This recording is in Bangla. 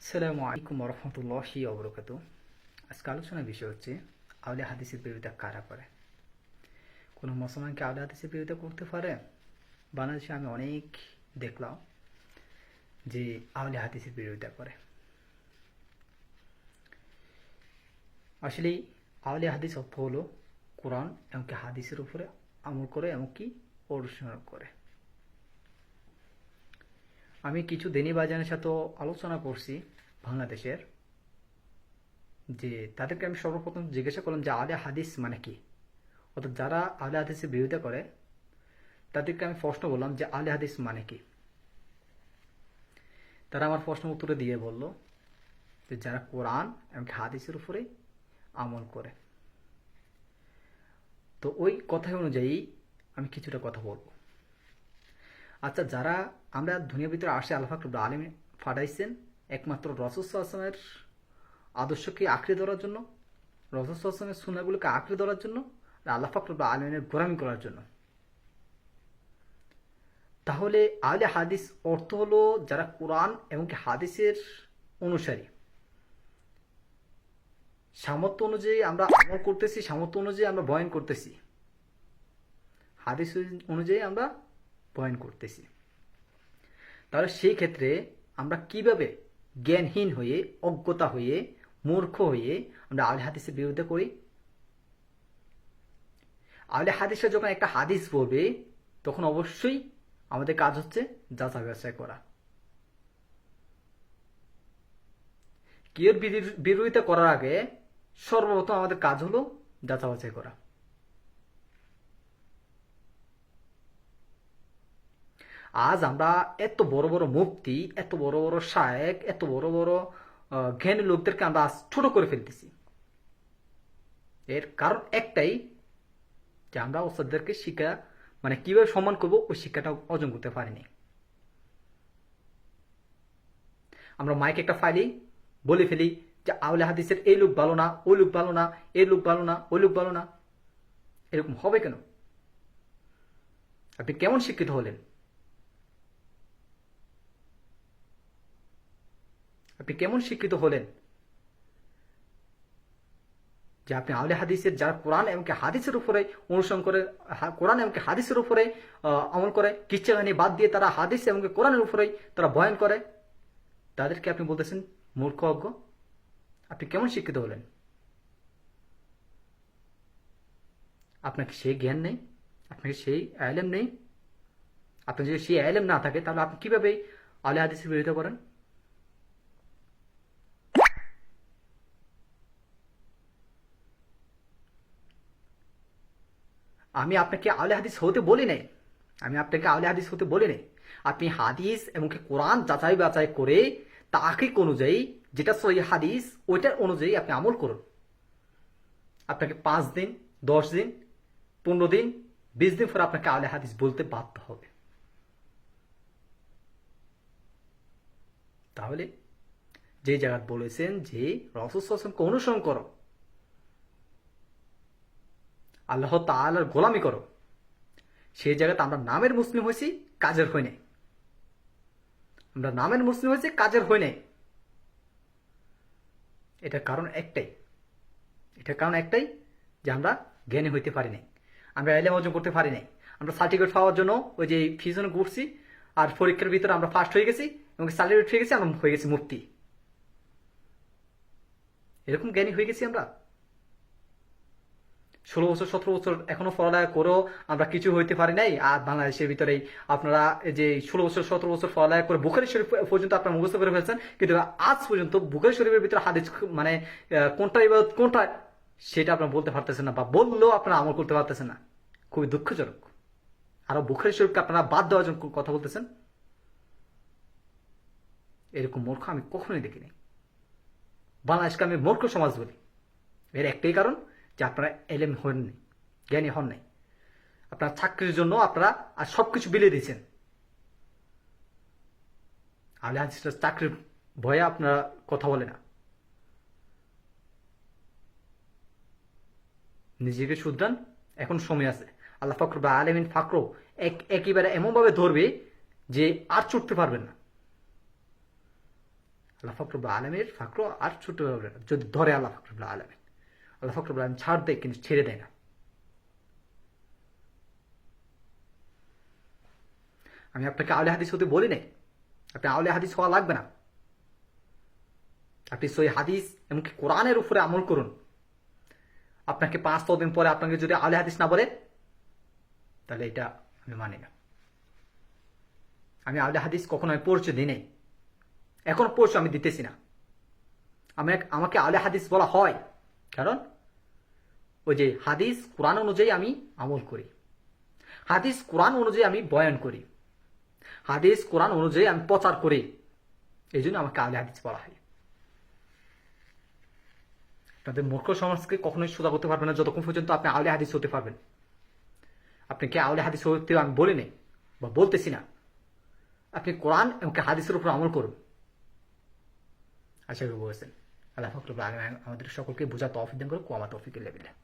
আসসালামু আলাইকুম রহমতুল্লাহি ওবরাকাত। আজকে আলোচনার বিষয় হচ্ছে আউলিয়া হাদিসের বিরোধিতা কারা করে। কোনো মুসলমানকে আউলিয়া হাদিসের বিরোধিতা করতে পারে? বাংলাদেশে আমি অনেক দেখলাম যে আউলিয়া হাদিসের বিরোধিতা করে। আসলে আউলিয়া হাদিস অর্থ হলো কোরআন এমনকি হাদিসের উপরে আমল করে এমনকি অনুসরণ করে। আমি কিছু দিনী বাজানের সাথে আলোচনা করছি বাংলাদেশের, যে তাদেরকে আমি সর্বপ্রথম জিজ্ঞাসা করলাম যে আউলিয়া হাদিস মানে কি, অর্থাৎ যারা আউলিয়া হাদিসের বিরোধিতা করে তাদেরকে আমি প্রশ্ন বললাম যে আউলিয়া হাদিস মানে কি। তারা আমার প্রশ্ন উত্তরে দিয়ে বলল যে যারা কোরআন এবং হাদিসের উপরে আমল করে। তো ওই কথা অনুযায়ী আমি কিছুটা কথা বলবো। আচ্ছা, যারা আমরা দুনিয়ার ভিতরে আসে আল্লাহ পাক রব্বুল আলামিন পাঠাইছেন একমাত্র রাসূল সাল্লাল্লাহু আলাইহি ওয়াসাল্লামের আদর্শকে আঁকড়ে ধরার জন্য, রাসূল সাল্লাল্লাহু আলাইহি ওয়াসাল্লামের সুন্নাহগুলোকে আঁকড়ে ধরার জন্য, আর আল্লাহ পাক রব্বুল আলামিনের গোলামি করার জন্য। তাহলে আহলে হাদিস অর্থ হলো যারা কোরআন এবং হাদিসের অনুসারী। সামর্থ্য অনুযায়ী আমরা আমল করতেছি, সামর্থ্য অনুযায়ী আমরা বয়ান করতেছি, হাদিস অনুযায়ী আমরা বয়ান করতেছি। তাহলে সেই ক্ষেত্রে আমরা কিভাবে জ্ঞানহীন হয়ে, অজ্ঞতা হয়ে, মূর্খ হয়ে আমরা আহলে হাদিসের বিরুদ্ধে করি? আহলে হাদিসরা যখন একটা হাদিস বলবে তখন অবশ্যই আমাদের কাজ হচ্ছে যাচাই বাছাই করা। কেউ বিরোধিতা করার আগে সর্বপ্রথম আমাদের কাজ হলো যাচাই বাছাই করা। আজ আমরা এত বড় বড় মুফতি, এত বড় বড় শায়েখ, এত বড় বড় জ্ঞানী লোকদেরকে আমরা আজ ছোট করে ফেলতেছি। এর কারণ একটাই, যে আমরা ওস্তাদদেরকে শিক্ষা মানে কিভাবে সম্মান করবো ওই শিক্ষাটা অর্জন করতে পারিনি। আমরা মাইকে একটা ফাইলি বলে ফেলি যে আউলে হাদিসের এই লোক ভালো না, ওই লোক ভালো না, এই লোক ভালো না, ওই লোক ভালো না। এরকম হবে কেন? আপনি কেমন শিক্ষিত হলেন? আপনি কেমন শিক্ষিত হলেন যে আপনি আউলে হাদিসের, যারা কোরআন এবং হাদিসের উপরে অনুসরণ করে, কোরআন এবং হাদিসের উপরে আমল করে, কিচ্ছা কাহিনী বাদ দিয়ে তারা হাদিস এবং কোরআনের উপরেই তারা বয়ান করে, তাদেরকে আপনি বলতেছেন মূর্খ, অজ্ঞ? আপনি কেমন শিক্ষিত হলেন? আপনাকে সেই জ্ঞান নেই, আপনাকে সেই আলেম নেই। আপনার যদি সেই আলেম না থাকে তাহলে আপনি কিভাবে আলে হাদিসের বিরোধিতা করেন? আমি আপনাকে আউলে হাদিস হতে বলি নাই, আমি আপনাকে আউলে হাদিস হতে বলি নাই। আপনি হাদিস এবং কোরআন যাচাই বাছাই করে তাহকিক অনুযায়ী যেটা সহিহ হাদিস ওইটার অনুযায়ী আপনি আমল করুন। আপনাকে 5 দিন, 10 দিন, 15 দিন, 20 দিন পরে আপনাকে আউলে হাদিস বলতে বাধ্য হবে। তাহলে যে জায়গা বলেছেন যে রাসূল সাল্লাল্লাহু আলাইহি ওয়াসাল্লামকে অনুসরণ করো, আল্লাহ তাআলার গোলামি করো, সেই জায়গাতে আমরা নামের মুসলিম হয়েছি, কাজের হই নাই। আমরা নামের মুসলিম হয়েছি, কাজের হই নাই। এটার কারণ একটাই, যে আমরা জ্ঞানী হইতে পারি নাই, আমরা ইলম অর্জন করতে পারি নাই। আমরা সার্টিফিকেট পাওয়ার জন্য ওই যে ফিজনে ঘুরছি, আর পরীক্ষার ভিতরে আমরা ফার্স্ট হয়ে গেছি এবং সার্টিফিকেট পেয়ে গেছি, আমরা হয়ে গেছি মুফতি। এরকম জ্ঞানী হয়ে গেছি আমরা। 16 বছর 17 বছর এখনো পড়ালেখা করেও আমরা কিছু হইতে পারি নাই। আর বাংলাদেশের ভিতরেই আপনারা যে 16 বছর 17 বছর পড়ালেখা করে বুখারী শরীফ পর্যন্ত আপনারা মুখস্থ করে ফেলছেন, কিন্তু আজ পর্যন্ত বুখারী শরীফের ভিতরে হাদিস মানে কোনটা ইবাদত কোনটা সেটা আপনারা বলতে পারতেছেন না, বা বললেও আপনারা আমল করতে পারতেছেন না। খুবই দুঃখজনক। আরো বুখারী শরীফকে আপনারা বাদ দেওয়ার জন্য কথা বলতেছেন। এরকম মূর্খ আমি কখনোই দেখিনি। বাংলাদেশকে আমি মূর্খ সমাজ বলি। এর একটাই কারণ যে আপনারা এলেম হন নাই, জ্ঞানী হন নাই। আপনার চাকরির জন্য আপনারা আর সবকিছু বিলিয়ে দিয়েছেন। আহলে হাদিসরা চাকরির ভয়ে আপনারা কথা বলে না। নিজেকে শুধরান, এখন সময় আছে। আল্লাহ ফাকর বা আলমিন ফাকরো একেবারে এমনভাবে ধরবে যে আর ছুটতে পারবেন না। আল্লাহ ফাকরুল আলমের ফাকর আর ছোট যদি ধরে আল্লাহ ফাকরুল আলমিন, আল্লাহ ফাকরুল আলম ছাড় দেয় কিন্তু ছেড়ে দেয় না। আমি আপনাকে আউলে হাদিস হতে বলি নাই, আপনি আউলে হাদিস হওয়া লাগবে না। আপনি সই হাদিস এমনকি কোরআনের উপরে আমল করুন। আপনাকে 5-6 দিন পরে আপনাকে যদি আউলে হাদিস না বলে, তাহলে এটা আমি মানি না। আমি আউলে হাদিস কখনো আমি পরিচয় দিই নাই, এখন পরিচয় আমি দিতেছি না। আমাকে আউলে হাদিস বলা হয় কারণ ওই যে হাদিস কোরআন অনুযায়ী আমি আমল করি, হাদিস কোরআন অনুযায়ী আমি বয়ান করি, হাদিস কোরআন অনুযায়ী আমি প্রচার করি, এই জন্য আমাকে আউলে হাদিস বলা হয়। আপনাদের মূর্খ সমাজকে কখনোই সোজা করতে পারবেন না যতক্ষণ পর্যন্ত আপনি আউলে হাদিস হতে পারবেন। আপনি কে আউলে হাদিস হতে আমি বলি নাই বা বলতেছি না। আপনি কোরআন এবং হাদিসের উপর আমল করুন। আশা করি বলেছেন। আল্লাহ ফাকরুল আলমিন আমাদের সকলকে বোঝা তৌফিক দান করুন, ওয়া মা তৌফিক ইল্লা বিল্লাহ।